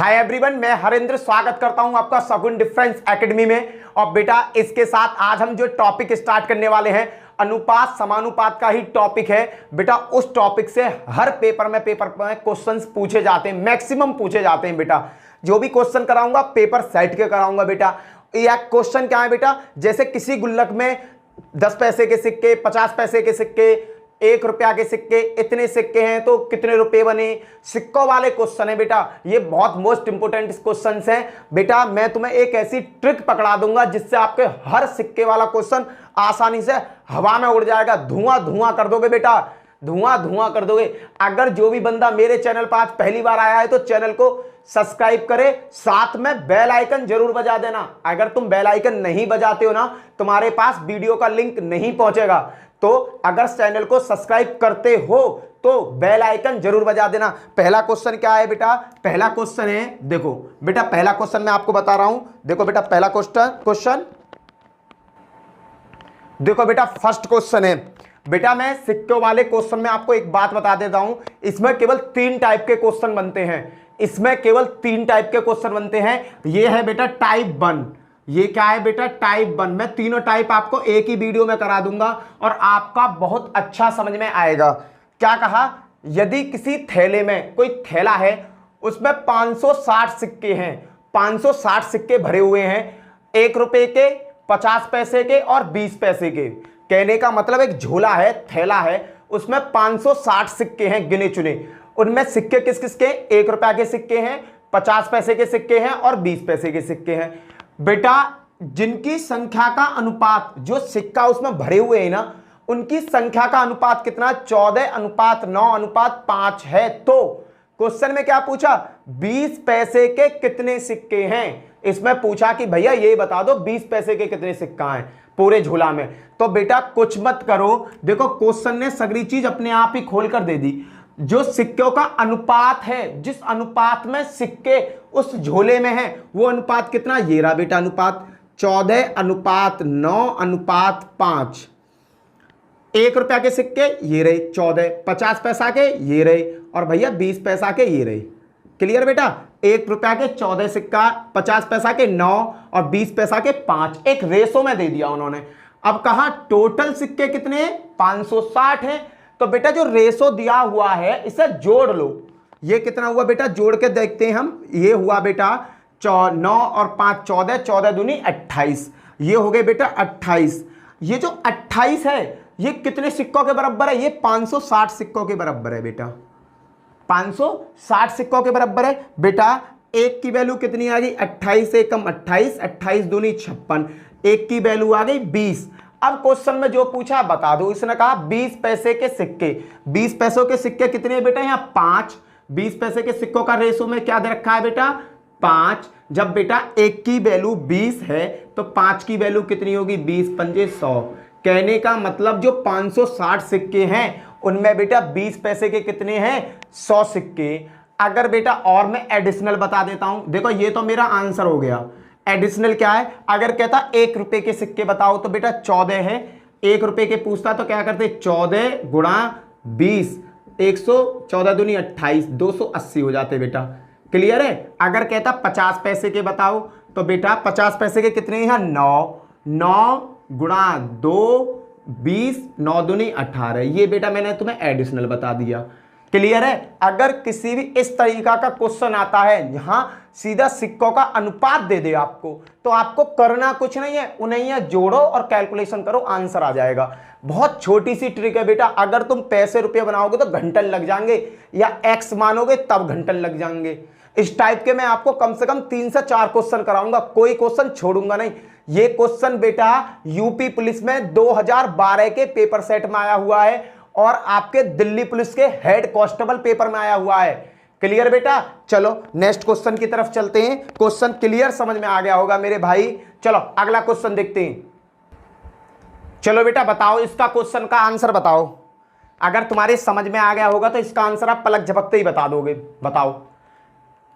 Hi everyone, मैं हरेंद्र स्वागत करता हूं आपका शगुन डिफेंस एकेडमी में। और बेटा इसके साथ आज हम जो टॉपिक स्टार्ट करने वाले हैं अनुपात समानुपात का ही टॉपिक है। बेटा उस टॉपिक से हर पेपर में क्वेश्चंस पूछे जाते हैं, मैक्सिमम पूछे जाते हैं। बेटा जो भी क्वेश्चन कराऊंगा पेपर सेट के कराऊंगा। बेटा यह क्वेश्चन क्या है बेटा, जैसे किसी गुल्लक में 10 पैसे के सिक्के, 50 पैसे के सिक्के, 1 रुपया के सिक्के, इतने सिक्के हैं तो कितने रुपए बने, सिक्कों वाले क्वेश्चन है। बेटा ये बहुत मोस्ट इंपोर्टेंट क्वेश्चन हैं। बेटा मैं तुम्हें एक ऐसी ट्रिक पकड़ा दूंगा जिससे आपके हर सिक्के वाला क्वेश्चन आसानी से हवा में उड़ जाएगा। धुआं धुआं कर दोगे बेटा, धुआं धुआं कर दोगे। अगर जो भी बंदा मेरे चैनल पर आज पहली बार आया है तो चैनल को सब्सक्राइब करे, साथ में बेल आइकन जरूर बजा देना। अगर तुम बेल आइकन नहीं बजाते हो ना, तुम्हारे पास वीडियो का लिंक नहीं पहुंचेगा। तो अगर चैनल को सब्सक्राइब करते हो तो बेल आइकन जरूर बजा देना। पहला क्वेश्चन क्या है बेटा, पहला क्वेश्चन है, देखो बेटा पहला क्वेश्चन मैं आपको बता रहा हूं। देखो बेटा पहला क्वेश्चन देखो बेटा फर्स्ट क्वेश्चन है। बेटा मैं सिक्कों वाले क्वेश्चन में आपको एक बात बता देता हूं, इसमें केवल 3 टाइप के क्वेश्चन बनते हैं। इसमें केवल 3 टाइप के क्वेश्चन बनते हैं। ये है बेटा टाइप 1। ये क्या है बेटा, टाइप 1। मैं तीनों टाइप आपको एक ही वीडियो में करा दूंगा और आपका बहुत अच्छा समझ में आएगा। क्या कहा, यदि किसी थैले में, कोई थैला है उसमें 560 सिक्के हैं, 560 सिक्के भरे हुए हैं, 1 रुपए के, 50 पैसे के और 20 पैसे के। कहने का मतलब एक झोला है, थैला है, उसमें 560 सिक्के हैं गिने चुने। उनमें सिक्के किस किस के, 1 रुपया के सिक्के हैं, 50 पैसे के सिक्के हैं और 20 पैसे के सिक्के हैं। बेटा जिनकी संख्या का अनुपात, जो सिक्का उसमें भरे हुए हैं ना, उनकी संख्या का अनुपात कितना, 14:9:5 है। तो क्वेश्चन में क्या पूछा, 20 पैसे के कितने सिक्के हैं। इसमें पूछा कि भैया ये बता दो 20 पैसे के कितने सिक्का हैं पूरे झोला में। तो बेटा कुछ मत करो, देखो क्वेश्चन ने सगरी चीज अपने आप ही खोल कर दे दी। जो सिक्कों का अनुपात है, जिस अनुपात में सिक्के उस झोले में है, वो अनुपात कितना, ये रहा बेटा अनुपात, 14:9:5। 1 रुपया के सिक्के ये रहे 14, 50 पैसा के ये रहे और भैया 20 पैसा के ये रहे। क्लियर बेटा, 1 रुपया के 14 सिक्का, 50 पैसा के 9 और 20 पैसा के 5, एक रेशो में दे दिया उन्होंने। अब कहा टोटल सिक्के कितने, 560 हैं। तो बेटा जो रेशो दिया हुआ है इसे जोड़ लो। ये कितना हुआ बेटा, जोड़ के देखते हैं हम। ये हुआ बेटा 9 और 5 14, 14 दूनी 28। ये हो गए बेटा 28। ये जो 28 है ये कितने सिक्कों के बराबर है, ये 560 सिक्कों के बराबर है बेटा, 560 सिक्कों के बराबर है। बेटा एक की वैल्यू कितनी आ गई, 28 एकम 28, 28 दूनी 56, एक की वैल्यू आ गई 20। अब क्वेश्चन में जो पूछा बता दो। इसने कहा 20 पैसे के सिक्के, 20 पैसों के सिक्के कितने हैं बेटा, यहाँ 5। 20 पैसे के सिक्कों का रेशो में क्या दे रखा है बेटा, 5। जब बेटा एक की वैल्यू 20 है तो 5 की वैल्यू कितनी होगी, 20 पंजे 100। कहने का मतलब जो 560 सिक्के हैं उनमें बेटा 20 पैसे के कितने हैं, 100 सिक्के। अगर बेटा और मैं एडिशनल बता देता हूं, देखो ये तो मेरा आंसर हो गया। एडिशनल क्या है, अगर कहता 1 रुपए के सिक्के बताओ तो बेटा 14 है। 1 रुपए के पूछता तो क्या करते, 14 गुणा 20, 114 दूनी 28, 280 हो जाते बेटा। क्लियर है। अगर कहता 50 पैसे के बताओ तो बेटा 50 पैसे के कितने हैं, 9, 9 गुणा 2, 20, 9 दूनी 18। ये बेटा मैंने तुम्हें एडिशनल बता दिया। क्लियर है। अगर किसी भी इस तरीका का क्वेश्चन आता है, यहां सीधा सिक्कों का अनुपात दे दे आपको, तो आपको करना कुछ नहीं है, उन्हें जोड़ो और कैलकुलेशन करो, आंसर आ जाएगा। बहुत छोटी सी ट्रिक है बेटा। अगर तुम पैसे रुपये बनाओगे तो घंटन लग जाएंगे, या एक्स मानोगे तब घंटन लग जाएंगे। इस टाइप के मैं आपको कम से कम 3 से 4 क्वेश्चन कराऊंगा, कोई क्वेश्चन छोड़ूंगा नहीं। ये क्वेश्चन बेटा यूपी पुलिस में 2012 के पेपर सेट में आया हुआ है और आपके दिल्ली पुलिस के हेड कांस्टेबल पेपर में आया हुआ है। क्लियर बेटा। चलो नेक्स्ट क्वेश्चन की तरफ चलते हैं। क्वेश्चन क्लियर समझ में आ गया होगा मेरे भाई। चलो अगला क्वेश्चन देखते हैं। चलो बेटा बताओ, इसका क्वेश्चन का आंसर बताओ। अगर तुम्हारे समझ में आ गया होगा तो इसका आंसर आप पलक झपकते ही बता दोगे। बताओ,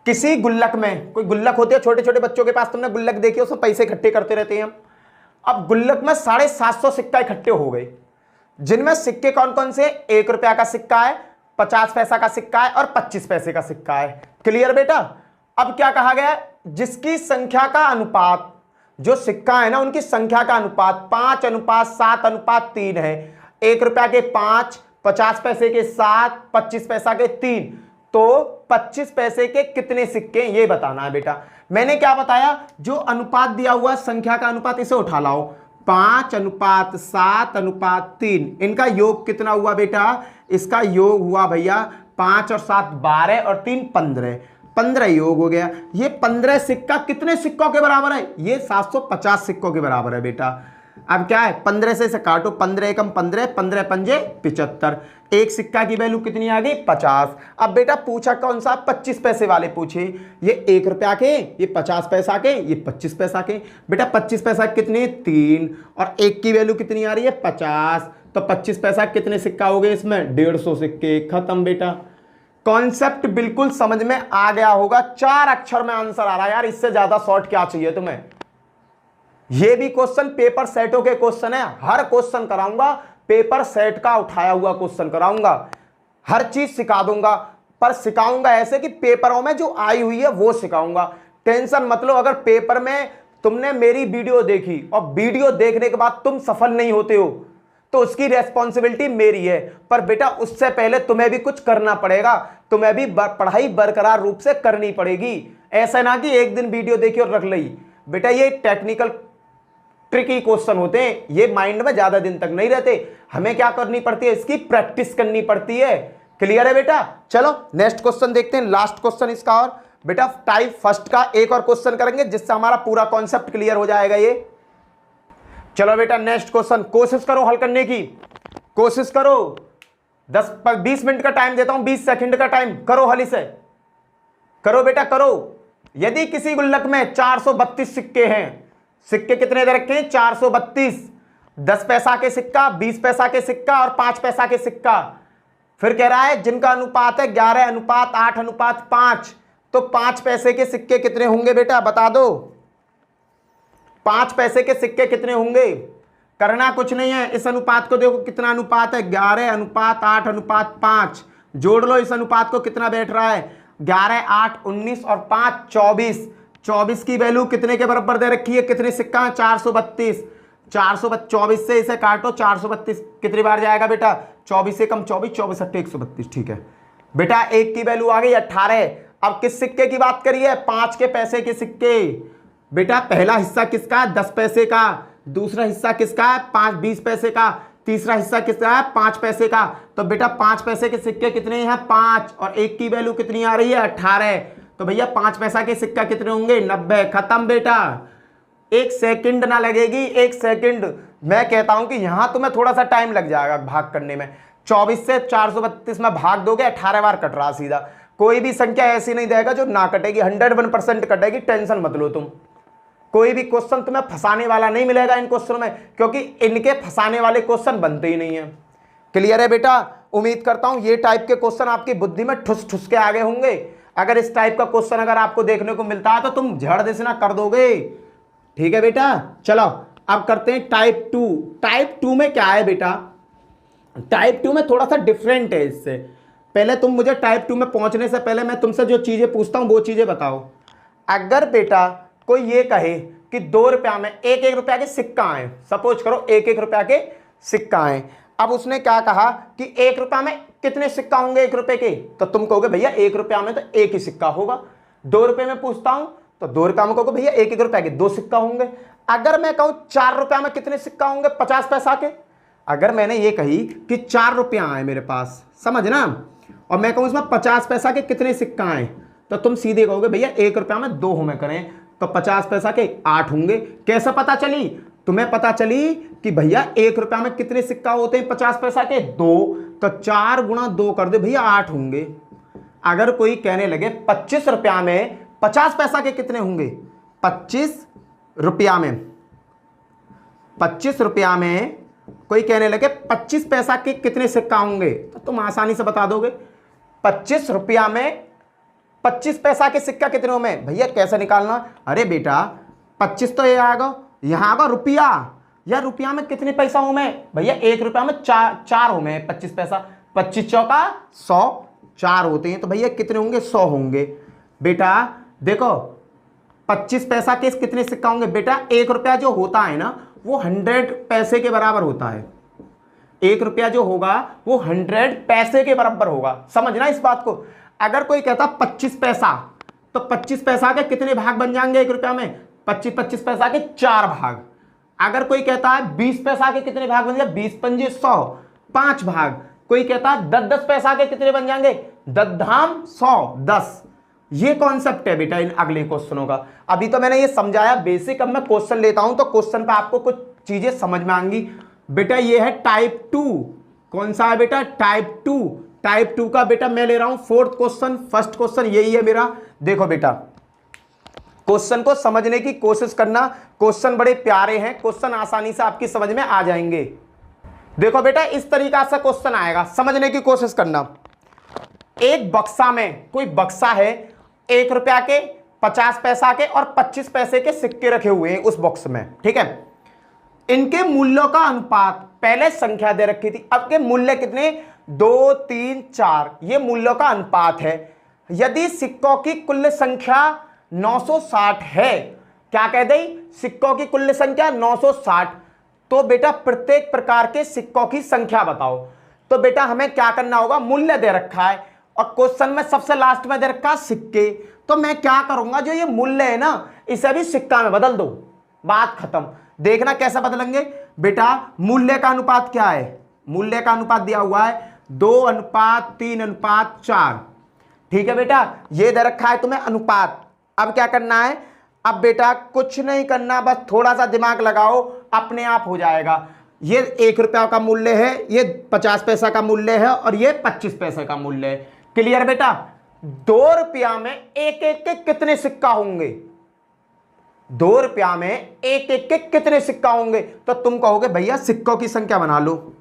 किसी गुल्लक में, कोई गुल्लक होते हैं छोटे छोटे बच्चों के पास, तुमने गुल्लक देखी, उसमें पैसे इकट्ठे करते रहते हैं। अब गुल्लक में 750 सिक्का इकट्ठे हो गए, जिनमें सिक्के कौन कौन से, 1 रुपया का सिक्का है, 50 पैसा का सिक्का है और 25 पैसे का सिक्का है। क्लियर बेटा। अब क्या कहा गया है, जिसकी संख्या का अनुपात, जो सिक्का है ना उनकी संख्या का अनुपात 5:7:3 है। 1 रुपया के 5, 50 पैसे के 7, 25 पैसा के 3, तो 25 पैसे के कितने सिक्के ये बताना है बेटा। मैंने क्या बताया, जो अनुपात दिया हुआ संख्या का अनुपात, इसे उठा लाओ, 5:7:3, इनका योग कितना हुआ बेटा, इसका योग हुआ भैया 5 और 7 12 और 3 15, 15 योग हो गया। ये 15 सिक्का कितने सिक्कों के बराबर है, ये 750 सिक्कों के बराबर है बेटा। अब क्या है, 15 से इसे काटो, 15 एकम 15, 15 पंजे 75, एक सिक्का की वैल्यू कितनी आ गई 50। अब बेटा पूछा कौन सा, 25 पैसे वाले पूछे, ये 1 रुपया के, ये 50 पैसा के, ये 25 पैसा के। बेटा 25 पैसा कितने 3, और एक की वैल्यू कितनी आ रही है 50, तो 25 पैसा कितने सिक्का हो गए इसमें 150 सिक्के। खत्म बेटा, कॉन्सेप्ट बिल्कुल समझ में आ गया होगा। 4 अक्षर में आंसर आ रहा है यार, इससे ज्यादा शॉर्ट क्या चाहिए तुम्हें। ये भी क्वेश्चन पेपर सेटों के क्वेश्चन है, हर क्वेश्चन कराऊंगा, पेपर सेट का उठाया हुआ क्वेश्चन कराऊंगा, हर चीज सिखा दूंगा, पर सिखाऊंगा ऐसे कि पेपरों में जो आई हुई है वो सिखाऊंगा। टेंशन मत लो, अगर पेपर में तुमने मेरी वीडियो देखी और वीडियो देखने के बाद तुम सफल नहीं होते हो तो उसकी रेस्पॉन्सिबिलिटी मेरी है, पर बेटा उससे पहले तुम्हें भी कुछ करना पड़ेगा, तुम्हें भी पढ़ाई बरकरार रूप से करनी पड़ेगी। ऐसा ना कि एक दिन वीडियो देखी और रख ली। बेटा ये टेक्निकल ट्रिकी क्वेश्चन होते हैं, ये माइंड में ज्यादा दिन तक नहीं रहते, हमें क्या करनी पड़ती है, इसकी प्रैक्टिस करनी पड़ती है। क्लियर है बेटा। चलो नेक्स्ट क्वेश्चन देखते हैं, लास्ट क्वेश्चन इसका। और बेटा टाइप फर्स्ट का एक और क्वेश्चन करेंगे जिससे हमारा पूरा कॉन्सेप्ट क्लियर हो जाएगा ये। चलो बेटा नेक्स्ट क्वेश्चन, कोशिश करो हल करने की, कोशिश करो। 20 मिनट का टाइम देता हूं, 20 सेकंड का टाइम, करो हल इसे, करो बेटा करो। यदि किसी गुल्लक में 432 सिक्के हैं, सिक्के कितने दे रखे हैं 432, 10 पैसा के सिक्का, 20 पैसा के सिक्का और 5 पैसा के सिक्का। फिर कह रहा है जिनका अनुपात है 11:8:5, तो 5 पैसे के सिक्के कितने होंगे बेटा बता दो। 5 पैसे के सिक्के कितने होंगे, करना कुछ नहीं है, इस अनुपात को देखो कितना अनुपात है 11:8:5, जोड़ लो इस अनुपात को, कितना बैठ रहा है 11, 8, 19 और 5 24, 24 की वैल्यू कितने के बराबर दे रखी है, कितने सिक्का है 432, 424 से इसे काटो, 432 कितनी बार जाएगा बेटा 24 से कम 24, 24 8 132, ठीक है बेटा। एक की वैल्यू आ गई 18। अब किस सिक्के की बात करिए, 5 के पैसे के सिक्के। बेटा पहला हिस्सा किसका है 10 पैसे का, दूसरा हिस्सा किसका है 20 पैसे का, तीसरा हिस्सा किसका है 5 पैसे का। तो बेटा 5 पैसे के सिक्के कितने हैं 5, और एक की वैल्यू कितनी आ रही है 18, तो भैया 5 पैसा के सिक्का कितने होंगे 90। खत्म बेटा, 1 सेकंड ना लगेगी, 1 सेकंड। मैं कहता हूं कि यहां तुम्हें थोड़ा सा टाइम लग जाएगा भाग करने में। 24 से 432 में भाग दोगे 18 बार कट रहा सीधा। कोई भी संख्या ऐसी नहीं देगा जो ना कटेगी, 101% कटेगी, टेंशन मत लो तुम। कोई भी क्वेश्चन तुम्हें फंसाने वाला नहीं मिलेगा इन क्वेश्चन में, क्योंकि इनके फंसाने वाले क्वेश्चन बनते ही नहीं है। क्लियर है बेटा। उम्मीद करता हूं ये टाइप के क्वेश्चन आपकी बुद्धि में ठुस ठुस के आगे होंगे। अगर इस टाइप का क्वेश्चन अगर आपको देखने को मिलता है तो तुम झड़ देना कर दोगे। ठीक है बेटा। चलो अब करते हैं टाइप 2। टाइप 2 में क्या है बेटा, टाइप 2 में थोड़ा सा डिफरेंट है इससे। पहले तुम मुझे टाइप 2 में पहुंचने से पहले मैं तुमसे जो चीजें पूछता हूं वो चीजें बताओ। अगर बेटा कोई ये कहे कि 2 रुपया में 1-1 रुपया के सिक्का आए, सपोज करो 1-1 रुपया के सिक्का आए। अब उसने क्या कहा कि 1 रुपया में कितने सिक्का होंगे 1 रुपए के, तो तुम कहोगे भैया 1 रुपया में तो 1 ही सिक्का होगा। 2 रुपए में पूछता हूं तो 2 रुपया में कहोगे भैया 1-1 रुपया के 2 सिक्का होंगे। अगर मैं कहूं 4 रुपया में कितने सिक्का होंगे 50 पैसा के, अगर मैंने ये कही कि 4 रुपया आए मेरे पास, समझ ना, और मैं कहूं इसमें 50 पैसा के कितने सिक्का आए, तो तुम सीधे कहोगे भैया 1 रुपया में 2 हमें करें तो 50 पैसा के 8 होंगे। कैसे पता चली तुम्हें, पता चली कि भैया 1 रुपया में कितने सिक्का होते हैं 50 पैसा के 2, तो 4 गुणा 2 कर दे भैया 8 होंगे। अगर कोई कहने लगे 25 रुपया में 50 पैसा के कितने होंगे, 25 रुपया में 25 रुपया में कोई कहने लगे 25 पैसा के कितने सिक्का होंगे, तो तुम आसानी से बता दोगे 25 रुपया में 25 पैसा के सिक्का कितने हो में। भैया कैसे निकालना, अरे बेटा 25 तो ये आएगा, यहाँ आएगा रुपया, या रुपया में कितने पैसा हो में, भैया 1 रुपया में 4 हो में 25 पैसा, 25 चौका 100, 4 होते हैं तो भैया कितने होंगे 100 होंगे। बेटा देखो 25 पैसा के कितने सिक्का होंगे बेटा, 1 रुपया जो होता है ना वो 100 पैसे के बराबर होता है। 1 रुपया जो होगा वो 100 पैसे के बराबर होगा, समझना इस बात को। अगर कोई कहता 25 पैसा, तो 25 पैसा के कितने भाग बन जाएंगे 1 रुपया में, 25 पैसा के 4 भाग। अगर कोई कहता है 20 पैसा के कितने भाग बन जाएंगे, 20 पंजे 100, 5 भाग। कोई कहता है 10 पैसा के कितने बन जाएंगे, 10 धाम 100, 10। ये कॉन्सेप्ट है बेटा इन अगले क्वेश्चनों का। अभी तो मैंने ये समझाया बेसिक, अब मैं क्वेश्चन लेता हूं तो क्वेश्चन पे आपको कुछ चीजें समझ में आएंगी। बेटा ये है टाइप 2, कौन सा है बेटा, टाइप 2। टाइप 2 का बेटा मैं ले रहा हूं 4th क्वेश्चन। फर्स्ट क्वेश्चन यही है मेरा। देखो बेटा क्वेश्चन को समझने की कोशिश करना, क्वेश्चन बड़े प्यारे हैं, क्वेश्चन आसानी से आपकी समझ में आ जाएंगे। देखो बेटा इस तरीका से क्वेश्चन आएगा, समझने की कोशिश करना। एक बक्सा में, कोई बक्सा है, 1 रुपया के, 50 पैसा के और 25 पैसे के सिक्के रखे हुए हैं उस बॉक्स में, ठीक है। इनके मूल्यों का अनुपात, पहले संख्या दे रखी थी, अब के मूल्य कितने, 2, 3, 4, ये मूल्यों का अनुपात है। यदि सिक्कों की कुल संख्या 960 है, क्या कह दी, सिक्कों की कुल संख्या 960, तो बेटा प्रत्येक प्रकार के सिक्कों की संख्या बताओ। तो बेटा हमें क्या करना होगा, मूल्य दे रखा है और क्वेश्चन में सबसे लास्ट में दे रखा है सिक्के, तो मैं क्या करूंगा, जो ये मूल्य है ना इसे भी सिक्का में बदल दो, बात खत्म। देखना कैसे बदलेंगे बेटा, मूल्य का अनुपात क्या है, मूल्य का अनुपात दिया हुआ है 2:3:4, ठीक है बेटा, ये दे रखा है तुम्हें अनुपात। अब क्या करना है, अब बेटा कुछ नहीं करना, बस थोड़ा सा दिमाग लगाओ, अपने आप हो जाएगा। ये 1 रुपया का मूल्य है, ये 50 पैसा का मूल्य है और ये 25 पैसे का मूल्य है। क्लियर बेटा, 2 रुपया में एक एक के कितने सिक्का होंगे, 2 रुपया में एक एक के कितने सिक्का होंगे, तो तुम कहोगे भैया सिक्कों की संख्या बना लो,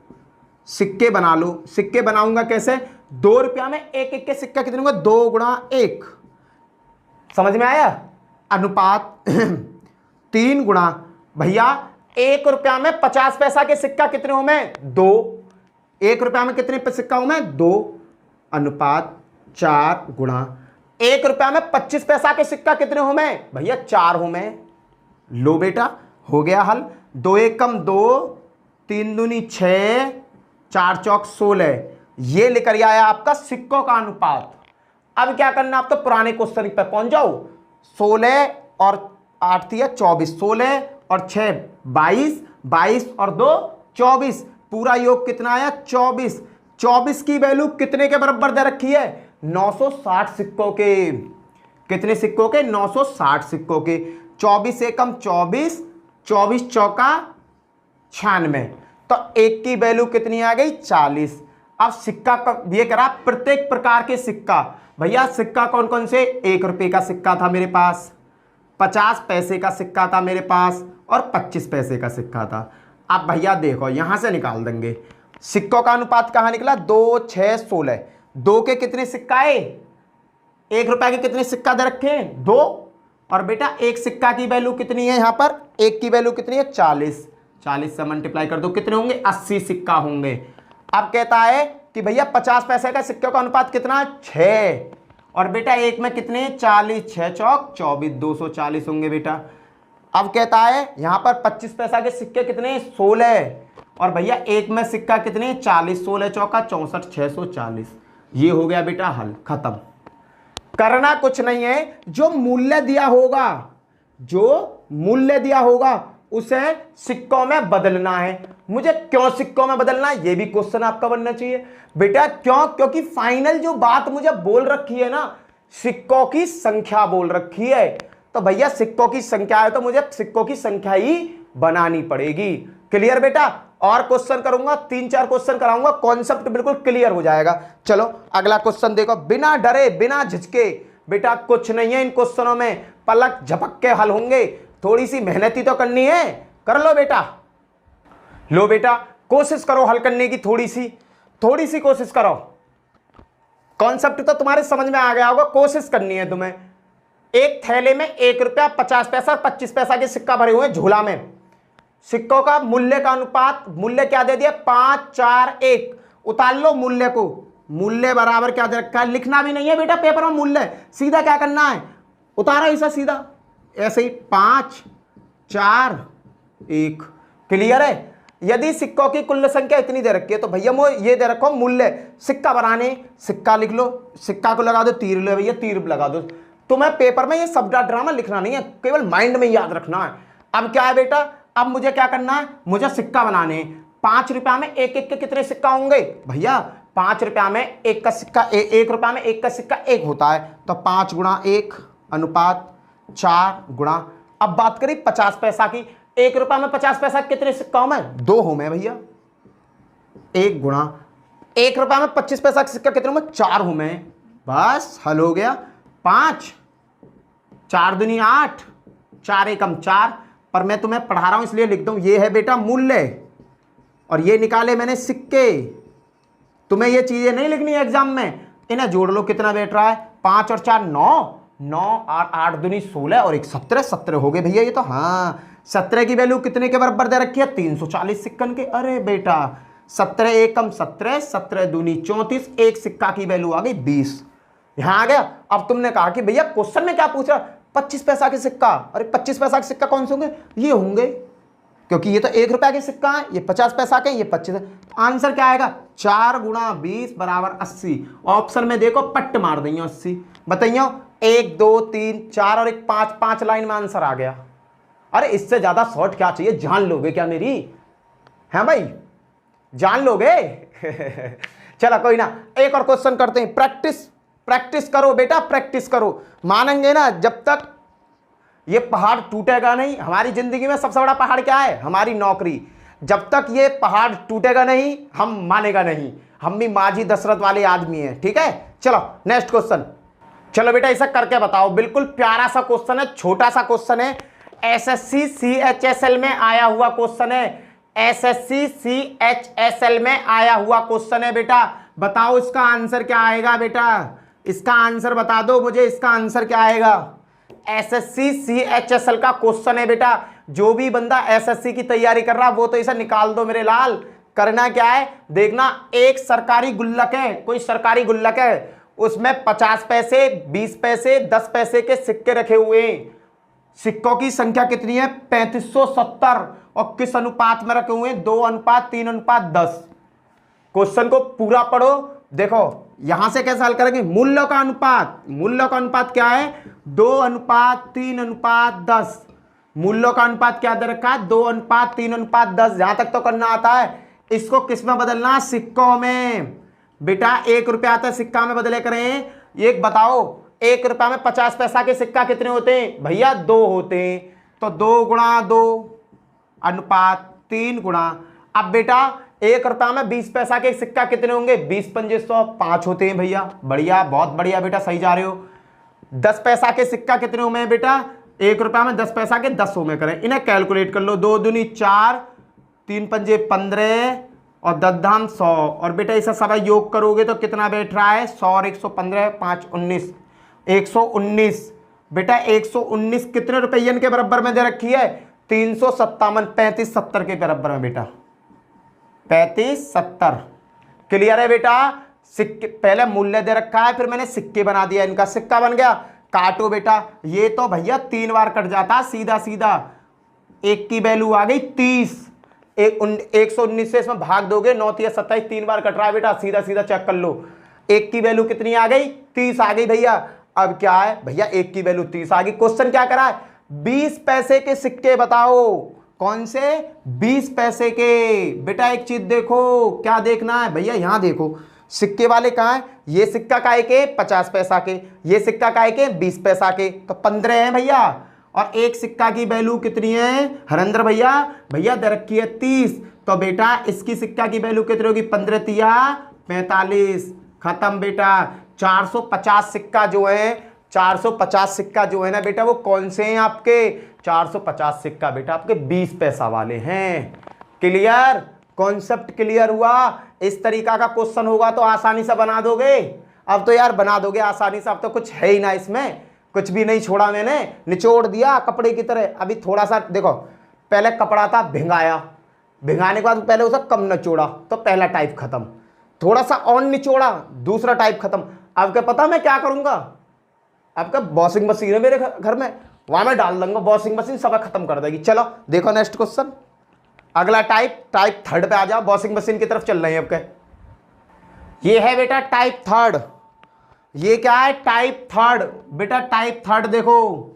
सिक्के बना लो। सिक्के बनाऊंगा कैसे, 2 रुपया में एक एक के सिक्का कितने होंगे, 2 गुणा 1, समझ में आया, अनुपात 3 गुणा, भैया 1 रुपया में 50 पैसा के सिक्का कितने हो में, 2, 1 रुपया में कितने सिक्का हो में, 2, अनुपात 4 गुणा 1 रुपया में 25 पैसा के सिक्का कितने हो में, भैया 4 हो में। लो बेटा हो गया हल, 2 1 कम 2, 3 दूनी 6, 4 चौक 16, ये लेकर आया आपका सिक्कों का अनुपात। अब क्या करना, आप तो पुराने क्वेश्चन पे पहुंच जाओ, 16 और 8 दिया 24, 16 और 6 22, 22 और 2 24, पूरा योग कितना आया 24। 24 की वैल्यू कितने के बराबर दे रखी है, 960 सिक्कों के, कितने सिक्कों के, 960 सिक्कों के। 24 एकम 24, 24 चौका 96, तो 1 की वैल्यू कितनी आ गई 40। अब सिक्का का ये करा, प्रत्येक प्रकार के सिक्का, भैया सिक्का कौन कौन से, 1 रुपये का सिक्का था मेरे पास, 50 पैसे का सिक्का था मेरे पास और 25 पैसे का सिक्का था। अब भैया देखो यहां से निकाल देंगे, सिक्कों का अनुपात कहां निकला, 2 6 16, 2 के कितने सिक्का है, 1 रुपया के कितने सिक्का दे रखे हैं, 2, और बेटा 1 सिक्का की वैल्यू कितनी है, यहां पर 1 की वैल्यू कितनी है 40, 40 से मल्टीप्लाई कर दो, कितने होंगे 80 सिक्का होंगे। अब कहता है कि भैया 50 पैसे का सिक्के का अनुपात कितना है 6, और बेटा 1 में कितने 40, 6 चौक 24, 240 होंगे बेटा। अब कहता है यहां पर 25 पैसा के सिक्के कितने 16, और भैया 1 में सिक्का कितने 40, 16 चौका 64, 640, ये हो गया बेटा हल, खत्म। करना कुछ नहीं है, जो मूल्य दिया होगा, जो मूल्य दिया होगा उसे सिक्कों में बदलना है। मुझे क्यों सिक्कों में बदलना है, ये भी क्वेश्चन आपका बनना चाहिए बेटा। क्यों, क्योंकि फाइनल जो बात मुझे बोल रखी है ना, सिक्कों की संख्या बोल रखी है, तो भैया सिक्कों की संख्या है तो मुझे सिक्कों की संख्या ही बनानी पड़ेगी। क्लियर बेटा, और क्वेश्चन करूंगा, 3-4 क्वेश्चन कराऊंगा, कॉन्सेप्ट बिल्कुल क्लियर हो जाएगा। चलो अगला क्वेश्चन देखो, बिना डरे बिना झिझके, बेटा कुछ नहीं है इन क्वेश्चनों में, पलक झपक के हल होंगे, थोड़ी सी मेहनत ही तो करनी है, कर लो बेटा। लो बेटा कोशिश करो हल करने की, थोड़ी सी कोशिश करो। कॉन्सेप्ट तो तुम्हारे समझ में आ गया होगा, कोशिश करनी है तुम्हें। एक थैले में 1 रुपया 50 पैसा और 25 पैसा के सिक्का भरे हुए झोला में, सिक्कों का मूल्य का अनुपात, मूल्य क्या दे दिया 5 4 1, उतार लो मूल्य को, मूल्य बराबर क्या दे रखा है, लिखना भी नहीं है बेटा पेपर में मूल्य, सीधा क्या करना है उतारा ऐसा सीधा, ऐसे ही 5 4 1। क्लियर है। यदि सिक्कों की कुल संख्या इतनी दे रखी है तो भैया वो ये दे रखो मूल्य, सिक्का बनाने, सिक्का लिख लो, सिक्का को लगा दो, तीर लो भैया, तीर लगा दो। तुम्हें पेपर में ये सब ड्रामा लिखना नहीं है, केवल माइंड में याद रखना है। अब क्या है बेटा, अब मुझे क्या करना है, मुझे सिक्का बनाने। 5 रुपया में एक एक के कितने सिक्का होंगे भैया, 5 रुपया में एक का सिक्का, 1 रुपया में एक का सिक्का 1 होता है, तो 5 गुणा 1 अनुपात 4 गुणा। अब बात करी 50 पैसा की, 1 रुपया में 50 पैसा कितने सिक्का हूं मैं, 2 हूं मैं भैया। 1 गुणा 1 रुपया में 25 पैसा का सिक्का कितने में, 4 हूं मैं। बस हल हो गया। 5 4 दूनी 8, 4 एकम 4। पर मैं तुम्हें पढ़ा रहा हूं इसलिए लिख दूं, ये है बेटा मूल्य, और ये निकाले मैंने सिक्के। तुम्हें ये चीजें नहीं लिखनी है एग्जाम में, इन्हें जोड़ लो, कितना बैठ रहा है, 5 और 4 9, 9 और 8 दूनी 16 और 1 17, 17 हो गए भैया ये तो। हाँ 17 की वैल्यू कितने के बराबर दे रखी है, 340 सिक्कन के। अरे बेटा 17 एकम 17, 17 दूनी 34, एक सिक्का की वैल्यू आ गई 20। यहां आ गया। अब तुमने कहा कि भैया क्वेश्चन में क्या पूछ रहा, 25 पैसा के सिक्का। अरे 25 पैसा के सिक्का कौन से होंगे, ये होंगे, क्योंकि ये तो 1 रुपया के सिक्का है, ये 50 पैसा के, ये 25। आंसर क्या आएगा, 4 गुणा 20 बराबर 80। ऑप्शन में देखो पट्ट मार देंगे 80। बताइए 1 2 3 4 और 1 5, 5 लाइन में आंसर आ गया। अरे इससे ज्यादा शॉर्ट क्या चाहिए, जान लोगे क्या मेरी, है भाई, जान लोगे। चलो कोई ना, एक और क्वेश्चन करते हैं। प्रैक्टिस करो बेटा, प्रैक्टिस करो, मानेंगे ना जब तक ये पहाड़ टूटेगा नहीं। हमारी जिंदगी में सबसे बड़ा पहाड़ क्या है, हमारी नौकरी। जब तक ये पहाड़ टूटेगा नहीं हम मानेगा नहीं। हम भी माझी दशरथ वाले आदमी हैं, ठीक है। चलो नेक्स्ट क्वेश्चन। चलो बेटा ऐसा करके बताओ, बिल्कुल प्यारा सा क्वेश्चन है, छोटा सा क्वेश्चन है, एसएससी सीएचएसएल में आया हुआ क्वेश्चन है। एसएससी सीएचएसएल में आया हुआ क्वेश्चन है बेटा। बताओ इसका आंसर क्या आएगा बेटा, इसका आंसर बता दो मुझे, इसका आंसर क्या आएगा। एसएससी सीएचएसएल का क्वेश्चन है बेटा। जो भी बंदा एसएससी की तैयारी कर रहा वो तो ऐसा निकाल दो मेरे लाल। करना क्या है देखना, एक सरकारी गुल्लक है, कोई सरकारी गुल्लक है, उसमें 50 पैसे 20 पैसे 10 पैसे के सिक्के रखे हुए हैं। सिक्कों की संख्या कितनी है, 3570, और किस अनुपात में रखे हुए हैं, 2:3:10। क्वेश्चन को पूरा पढ़ो। देखो यहां से कैसे हल करेंगे, मूल्यों का अनुपात, मूल्यों का अनुपात क्या है, 2:3:10। मूल्यों का अनुपात क्या दे रखा है, 2:3:10। जहां तक तो करना आता है। इसको किस में बदलना, सिक्कों में। बेटा 1 रुपया आता है, सिक्का में बदले करें। एक बताओ 1 रुपया में 50 पैसा के सिक्का कितने होते हैं भैया, 2 होते हैं, तो 2 गुणा 2 अनुपात 3 गुणा। अब बेटा 1 रुपया में 20 पैसा के सिक्का कितने होंगे, 20 पंजे 100, 5 होते हैं भैया। बढ़िया, बहुत बढ़िया बेटा, सही जा रहे हो। 10 पैसा के सिक्का कितने हुए हैं बेटा, 1 रुपया में 10 पैसा के 10 में करें, इन्हें कैलकुलेट कर लो। 2 दूनी 4, 3 पंजे 15 और 10 धाम 100। और बेटा इसे सब योग करोगे तो कितना बैठ रहा है, 100 और 115, 5 19, 119। बेटा 119 कितने रुपये के बराबर में दे रखी है, 357, 35 70 के बराबर में बेटा, 35 70। क्लियर है बेटा। सिक्के पहले मूल्य दे रखा है, फिर मैंने सिक्के बना दिया, इनका सिक्का बन गया। काटो बेटा, ये तो भैया 3 बार कट जाता सीधा सीधा। 1 की वैल्यू आ गई 30, 119 से इसमें भाग दोगे, 9 3 27, 3 बार कट रहा है बेटा, सीधा सीधा चेक कर लो। 1 की वैल्यू कितनी आ गई, 30 आ गई भैया। अब क्या है भैया, 1 की वैल्यू 30 आ गई। क्वेश्चन क्या करा है, 20 पैसे के सिक्के बताओ, कौन से, 20 पैसे के। बेटा एक चीज देखो, क्या देखना है भैया, यहां देखो सिक्के वाले कहां है, ये सिक्का काय के 50 पैसा के, ये सिक्का काय के 20 पैसा के, तो 15 है भैया। और एक सिक्का की वैल्यू कितनी है हरेंद्र भैया, भैया दे रखी है 30, तो बेटा इसकी सिक्का की वैल्यू कितनी होगी, 15 तिया 45। खत्म बेटा। 450 सिक्का जो है, 450 सिक्का जो है ना बेटा, वो कौन से हैं आपके, 450 सिक्का बेटा आपके 20 पैसा वाले हैं। क्लियर, कॉन्सेप्ट क्लियर हुआ। इस तरीका का क्वेश्चन होगा तो आसानी से बना दोगे। अब तो यार बना दोगे आसानी से, अब तो कुछ है ही ना इसमें, कुछ भी नहीं छोड़ा मैंने, निचोड़ दिया कपड़े की तरह। अभी थोड़ा सा देखो, पहले कपड़ा था भिंगाया, भिंगाने के बाद पहले उसे कम निचोड़ा तो पहला टाइप खत्म, थोड़ा सा और निचोड़ा दूसरा टाइप खत्म। अब क्या पता मैं क्या करूंगा, आपका वॉशिंग मशीन है मेरे घर में, वहां मैं डाल दूंगा वॉशिंग मशीन, सब खत्म कर देगी। चलो देखो नेक्स्ट क्वेश्चन, अगला टाइप थर्ड पे आ जाओ, वॉशिंग मशीन की तरफ चल रहे हैं आपके। ये है बेटा टाइप थर्ड। ये क्या है? Type third. बेटा टाइप थर्ड देखो,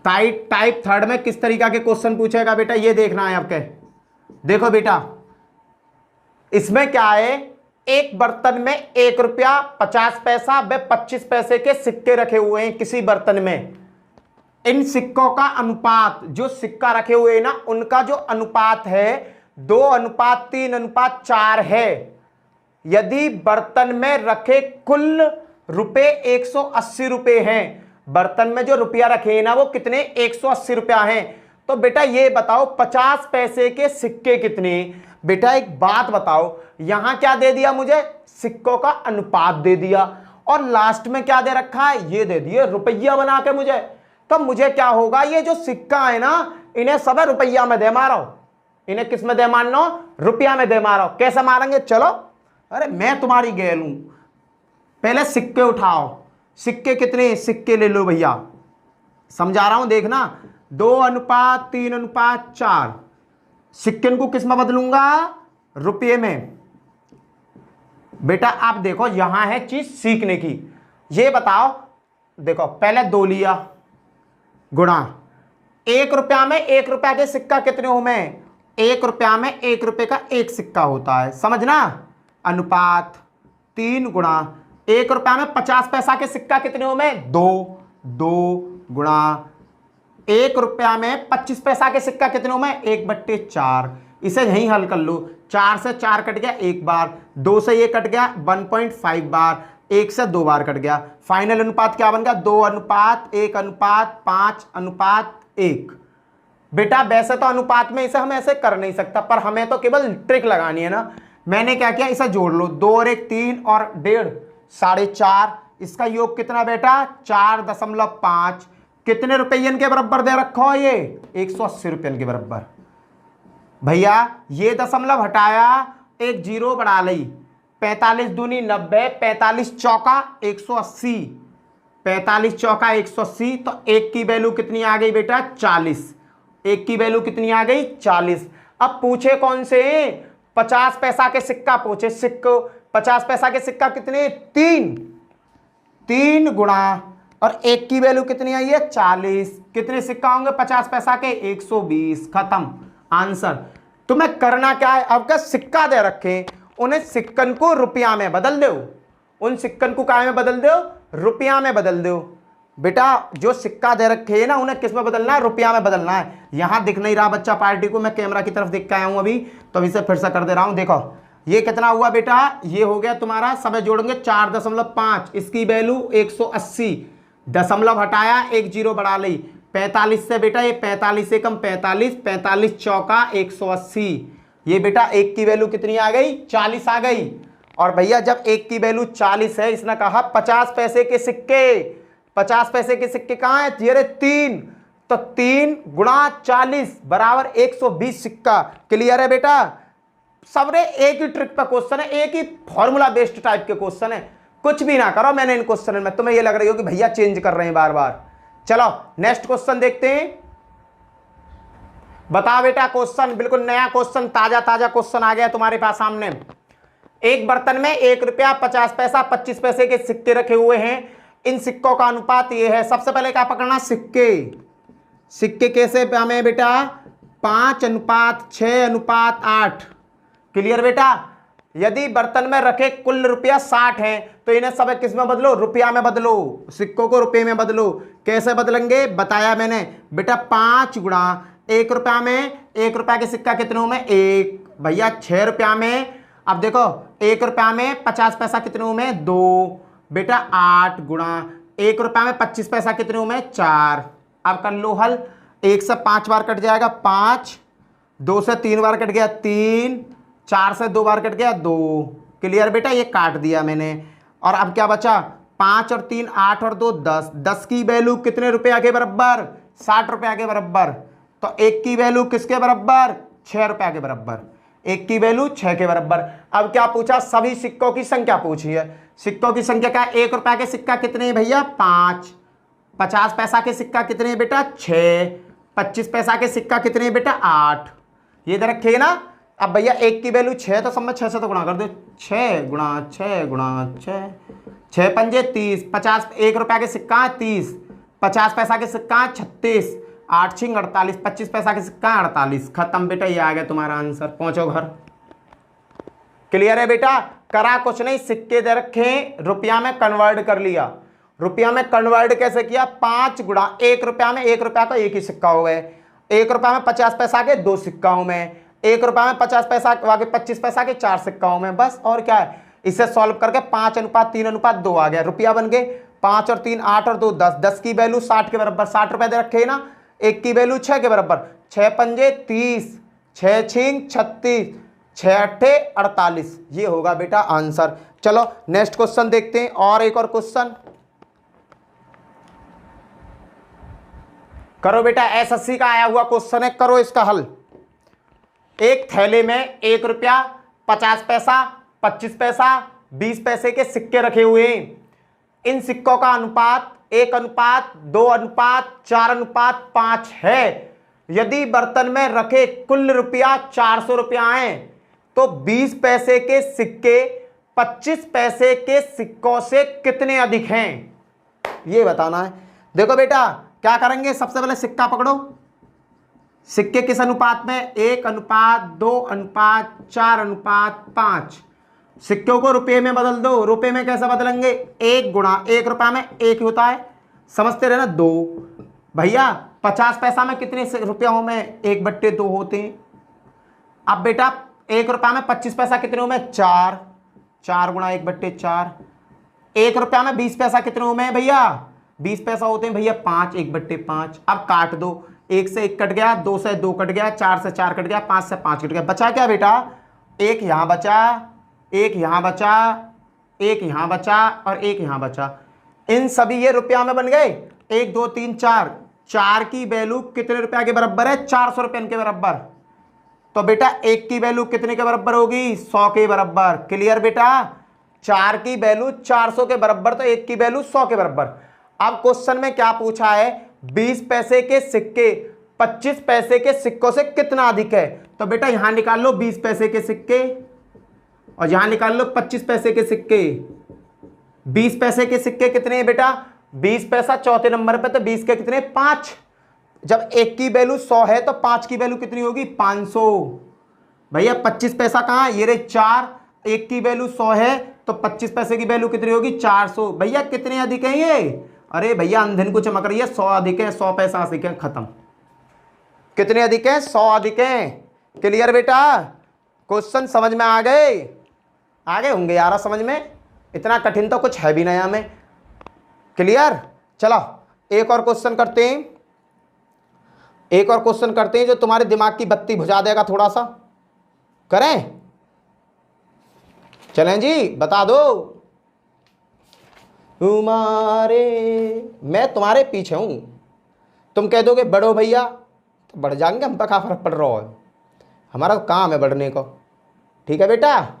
टाइप थर्ड में किस तरीका के क्वेश्चन पूछेगा बेटा, ये देखना है आपके। देखो बेटा इसमें क्या है, एक बर्तन में 1 रुपया 50 पैसा व 25 पैसे के सिक्के रखे हुए हैं किसी बर्तन में। इन सिक्कों का अनुपात, जो सिक्का रखे हुए हैं ना उनका जो अनुपात है 2:3:4 है। यदि बर्तन में रखे कुल रुपए 180 रुपए हैं, बर्तन में जो रुपया रखे हैं ना वो कितने, 180 रुपया हैं। तो बेटा ये बताओ 50 पैसे के सिक्के कितने। बेटा एक बात बताओ, यहां क्या दे दिया मुझे, सिक्कों का अनुपात दे दिया, और लास्ट में क्या दे रखा है, ये दे दिए रुपया बना के मुझे। तो मुझे क्या होगा, ये जो सिक्का है ना इन्हें सब रुपया में दे मारो, इन्हें किस में दे मानो, रुपया में दे मारो। कैसे मारेंगे, चलो, अरे मैं तुम्हारी गेल हूं। पहले सिक्के उठाओ, सिक्के कितने, सिक्के ले लो भैया, समझा रहा हूं देखना, 2:3:4। सिक्के को किस में बदलूंगा, रुपये में। बेटा आप देखो यहां है चीज सीखने की। ये बताओ, देखो पहले 2 लिया, गुणा 1 रुपया में 1 रुपया के सिक्का कितने हो, में 1 रुपया में 1 रुपये का 1 सिक्का होता है, समझना, अनुपात 3 गुणा 1 रुपया में 50 पैसा के सिक्का कितने हो, में 2 गुणा 1 रुपया में 25 पैसा के सिक्का कितने हो, में 1/4। इसे यहीं हल कर लो, 4 से 4 कट गया 1 बार, 2 से ये कट गया 1.5 बार, 1 से 2 बार कट गया। फाइनल अनुपात क्या बन गया, 2:1:5:1। बेटा वैसे तो अनुपात में इसे हम ऐसे कर नहीं सकता, पर हमें तो केवल ट्रिक लगानी है ना। मैंने क्या किया, इसे जोड़ लो, 2 और 1 3 और 1.5 4.5। इसका योग कितना बेटा, 4.5। कितने रुपयन के बराबर दे रखा हो, ये 180 रुपयन के बराबर। भैया ये दशमलव हटाया, एक जीरो बढ़ा ली, 45 दूनी 90, 45 चौका 180, 45 चौका 180। तो 1 की वैल्यू कितनी आ गई बेटा, 40। 1 की वैल्यू कितनी आ गई, 40। अब पूछे कौन से, 50 पैसा के सिक्का पूछे, सिक्को 50 पैसा के सिक्का कितने, 3 गुणा, और 1 की वैल्यू कितनी आई है, 40। कितने सिक्का होंगे 50 पैसा के, 120। खत्म आंसर। तुम्हें करना क्या है, अब का सिक्का दे रखे, उन्हें सिक्कन को रुपया में बदल दो, उन सिक्कन को काय में बदल दो, रुपया में बदल दो। बेटा जो सिक्का दे रखे है ना उन्हें किस में बदलना है, रुपया में बदलना है। यहां दिख नहीं रहा बच्चा पार्टी को, मैं कैमरा की तरफ देख के आया हूं अभी, तो इसे फिर से कर दे रहा हूं। देखो ये कितना हुआ बेटा, ये हो गया तुम्हारा, सब जोड़ेंगे 4.5, इसकी वैल्यू 180, दशमलव हटाया, एक जीरो बढ़ा ली, 45 से बेटा ये 45 से कम 45, 45 चौका 180। ये बेटा 1 की वैल्यू कितनी आ गई, 40 आ गई। और भैया जब 1 की वैल्यू 40 है, इसने कहा 50 पैसे के सिक्के, 50 पैसे के सिक्के कहाँ है, ये 3, तो 3 गुणा 40 बराबर 120 सिक्का। क्लियर है बेटा, सबने एक ही ट्रिक पे क्वेश्चन है, एक ही फॉर्मूला बेस्ड टाइप के क्वेश्चन है। कुछ भी ना करो मैंने इन क्वेश्चन में, तुम्हें ये लग रही हो कि भैया चेंज कर रहे हैं बार बार। चलो नेक्स्ट क्वेश्चन देखते हैं। बता बेटा क्वेश्चन, बिल्कुल नया क्वेश्चन, ताजा क्वेश्चन आ गया तुम्हारे पास सामने। एक बर्तन में 1 रुपया 50 पैसा 25 पैसे के सिक्के रखे हुए हैं, इन सिक्कों का अनुपात ये है। सबसे पहले क्या पकड़ना, सिक्के कैसे हमें बेटा, 5:6:8। क्लियर बेटा, यदि बर्तन में रखे कुल रुपया 60 है तो इन्हें सब किस में बदलो, रुपया में बदलो, सिक्कों को रुपये में बदलो। कैसे बदलेंगे बताया मैंने बेटा, 5 गुणा 1 रुपया में 1 रुपया के सिक्का कितने में, 1 भैया 6 रुपया में। अब देखो 1 रुपया में 50 पैसा कितने में, 2 बेटा 8 गुणा 1 रुपया में 25 पैसा कितने में, 4। अब कर लो हल, 1 से 5 बार कट जाएगा 5, 2 से 3 बार कट गया 3, 4 से 2 बार कट गया 2। क्लियर बेटा, ये काट दिया मैंने। और अब क्या बचा, 5 और 3 8 और 2 10, 10 की वैल्यू कितने रुपया के बराबर, 60 रुपया के बराबर। तो 1 की वैल्यू किसके बराबर, 6 रुपया के बराबर। 1 की वैल्यू 6 के बराबर। अब क्या पूछा, सभी सिक्कों की संख्या पूछी है। सिक्कों की संख्या क्या है? 1 रुपया के सिक्का कितने हैं भैया? 5। 50 पैसा के सिक्का कितने हैं बेटा? 6। 25 पैसा के सिक्का कितने हैं बेटा? 8। ये इधर रखिएगा ना। अब भैया 1 की वैल्यू 6, तो सब में 6 से तो गुणा कर दो। 6 गुणा 6 गुणा 6, 6 पंजे 30। 50 1 रुपया के सिक्का है 30। 50 पैसा के सिक्का है 36। 8 छिंग 48। 25 पैसा के सिक्का है 48। खत्म बेटा, ये आ गया तुम्हारा आंसर। पहुंचो घर। क्लियर है बेटा? करा कुछ नहीं, सिक्के दे रखे, रुपया में कन्वर्ट कर लिया। रुपया में कन्वर्ट कैसे किया? 5 गुणा 1 रुपया में 1 रुपया का 1 ही सिक्का हो गए। 1 रुपया में 50 पैसा के 2 सिक्काओं में, 1 रुपया में 50 पैसा वाके 25 पैसा के 4 सिक्काओं में, बस। और क्या है? इसे सॉल्व करके 5:3:2 आ गया, रुपया बन गए। 5 और 3 8 और 2 10। 10 की वैल्यू 60 के बराबर, 60 रुपए दे रखे ना। 1 की वैल्यू 6 के बराबर, 6 पंजे 30, 6 छिंग 36, 6 अट्ठे 48। ये होगा बेटा आंसर। चलो नेक्स्ट क्वेश्चन देखते हैं। और एक और क्वेश्चन करो बेटा। एसएससी का आया हुआ क्वेश्चन है, करो इसका हल। एक थैले में 1 रुपया, 50 पैसा, 25 पैसा, 20 पैसे के सिक्के रखे हुए हैं। इन सिक्कों का अनुपात 1:2:4:5 है। यदि बर्तन में रखे कुल रुपया 400 रुपया है, तो 20 पैसे के सिक्के 25 पैसे के सिक्कों से कितने अधिक हैं, ये बताना है। देखो बेटा क्या करेंगे, सबसे पहले सिक्का पकड़ो। सिक्के किस अनुपात में? 1:2:4:5। सिक्कों को रुपये में बदल दो। रुपये में कैसे बदलेंगे? 1 गुणा 1 रुपया में 1 ही होता है, समझते रहे ना। 2 भैया 50 पैसा में कितने रुपयों में? 1/2 होते हैं। अब बेटा 1 रुपया में 25 पैसा कितने में? 4। 4 गुणा 1/4। 1 रुपया में 20 पैसा कितने में भैया? 20 पैसा होते हैं भैया 5। 1/5। अब काट दो। 1 से 1 कट गया, 2 से 2 कट गया, 4 से 4 कट गया, 5 से 5 कट गया। बचा क्या बेटा? 1 यहाँ बचा, 1 यहाँ बचा, 1 यहाँ बचा और 1 यहाँ बचा। इन सभी ये रुपया में बन गए। 1 2 3 4। 4 की वैल्यू कितने रुपया के बराबर है? 400 रुपये के बराबर। तो बेटा 1 की वैल्यू कितने के बराबर होगी? 100 के बराबर। क्लियर बेटा? 4 की वैल्यू 400 के बराबर, तो 1 की वैल्यू 100 के बराबर। अब क्वेश्चन में क्या पूछा है? 20 पैसे के सिक्के 25 पैसे के सिक्कों से कितना अधिक है। तो बेटा यहां निकाल लो 20 पैसे के सिक्के और यहां निकाल लो 25 पैसे के सिक्के। 20 पैसे के सिक्के कितने हैं बेटा? 20 पैसा चौथे नंबर पे, तो 20 के कितने? 5। जब 1 की वैल्यू 100 है तो 5 की वैल्यू कितनी होगी? 500। भैया 25 पैसा कहाँ? ये रहे 4। 1 की वैल्यू 100 है तो 25 पैसे की वैल्यू कितनी होगी? 400। भैया कितने अधिक है ये? अरे भैया अंधन को चमक रही है। 100 अधिक है, 100 पैसा अधिक है, खत्म। कितने अधिक है? 100 अधिक है। क्लियर बेटा? क्वेश्चन समझ में आ गए? आ गए होंगे यार समझ में, इतना कठिन तो कुछ है भी नया में। क्लियर? चलो एक और क्वेश्चन करते हैं। एक और क्वेश्चन करते हैं जो तुम्हारे दिमाग की बत्ती बुझा देगा थोड़ा सा। करें? चलें जी, बता दो। मैं तुम्हारे पीछे हूं। तुम कह दोगे बढ़ो भैया, तो बढ़ जाएंगे, हम पर क्या फर्क पड़ रहा है, हमारा काम है बढ़ने को। ठीक है बेटा?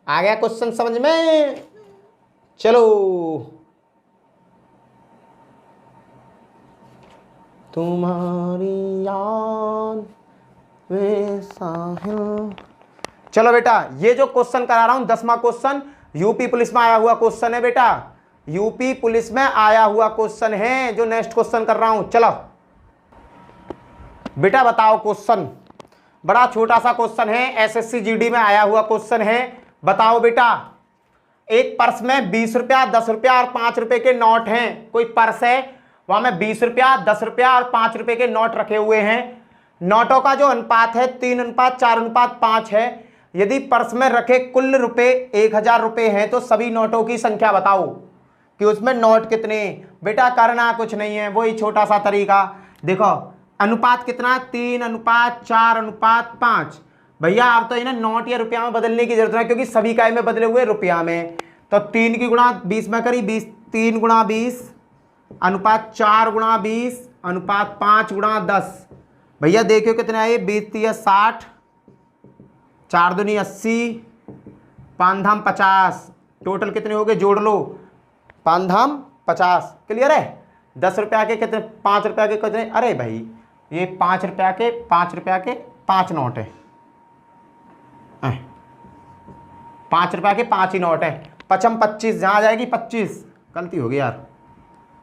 आ गया क्वेश्चन समझ में? चलो तुम्हारी याद में साहिल। चलो बेटा ये जो क्वेश्चन करा रहा हूं 10वां क्वेश्चन यूपी पुलिस में आया हुआ क्वेश्चन है बेटा। यूपी पुलिस में आया हुआ क्वेश्चन है जो नेक्स्ट क्वेश्चन कर रहा हूं। चलो बेटा बताओ क्वेश्चन, बड़ा छोटा सा क्वेश्चन है, एसएससी जीडी में आया हुआ क्वेश्चन है। बताओ बेटा, एक पर्स में 20 रुपया, 10 रुपया और 5 रुपए के नोट हैं। कोई पर्स है, वहां में 20 रुपया, 10 रुपया और 5 रुपए के नोट रखे हुए हैं। नोटों का जो अनुपात है 3:4:5 है। यदि पर्स में रखे कुल रुपए 1000 रुपए हैं तो सभी नोटों की संख्या बताओ कि उसमें नोट कितने। बेटा करना कुछ नहीं है, वही छोटा सा तरीका। देखो अनुपात कितना? 3:4:5। भैया आप तो इन्हें नोट या रुपया में बदलने की जरूरत है क्योंकि सभी काय में बदले हुए रुपया में। तो 3 की गुणा 20 में करी 20, 3 गुणा 20 अनुपात 4 गुणा 20 अनुपात 5 गुणा 10। भैया देखियो कितना है? 20 60, 4 दूनी 80, 5 धाम 50, टोटल कितने हो गए, जोड़ लो, 5 धाम 50, क्लियर है। 10 रुपया के कितने, 5 रुपया के कितने, अरे भाई ये 5 रुपया के 5 नोट है, 5 रुपया के 5 ही नोट है। 55 25, जहाँ आ जाएगी 25, गलती हो गई यार,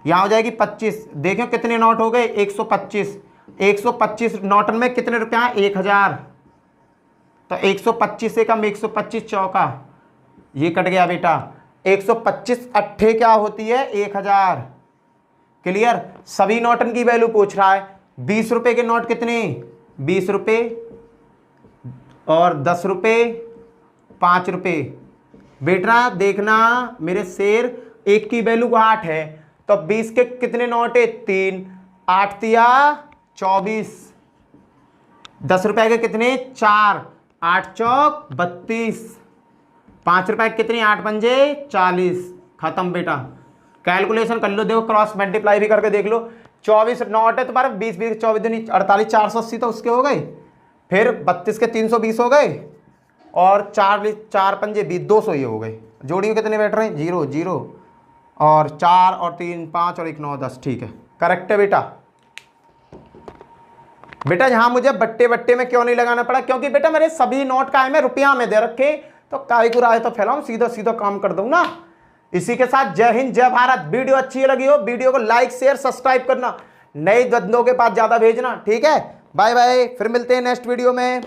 यहाँ हो जाएगी 25। देखो कितने नोट हो गए, 125। 125 नोटन में कितने रुपया, 1000। तो 125 से कम 125 चौका, ये कट गया बेटा। 125 अट्ठे क्या होती है, 1000, क्लियर। सभी नोटन की वैल्यू पूछ रहा है। 20 रुपए के नोट कितने, 20 रुपए और 10 रुपए, 5 रुपए। बेटा देखना मेरे शेर, एक की वैल्यू 8 है, तो 20 के कितने नोट है, 3, 8 तिया 24। 10 रुपए के कितने, 4, 8 चौक 32। 5 रुपए के कितने, 8 पंजे 40। खत्म बेटा, कैलकुलेशन कर लो, देखो क्रॉस मल्टीप्लाई भी करके देख लो। 24 नोट है तुम्हारा, 20 20 24 दिन 48, 480 तो उसके हो गए। फिर 32 के 320 हो गए, और 4 पंजे 20, 200 ये हो गए। जोड़ियों कितने बैठ रहे हैं, 0 0 और 4 और 3 5 और 1 9 10, ठीक है, करेक्ट है बेटा। बेटा यहाँ मुझे बट्टे बट्टे में क्यों नहीं लगाना पड़ा, क्योंकि बेटा मेरे सभी नोट का है मैं रुपया में दे रखे, तो काय को राय तो फैलाऊं, सीधा सीधा काम कर दूं ना। इसी के साथ जय हिंद जय भारत। वीडियो अच्छी लगी हो, वीडियो को लाइक शेयर सब्सक्राइब करना, नए बंदों के पास ज्यादा भेजना, ठीक है। बाय बाय, फिर मिलते हैं नेक्स्ट वीडियो में।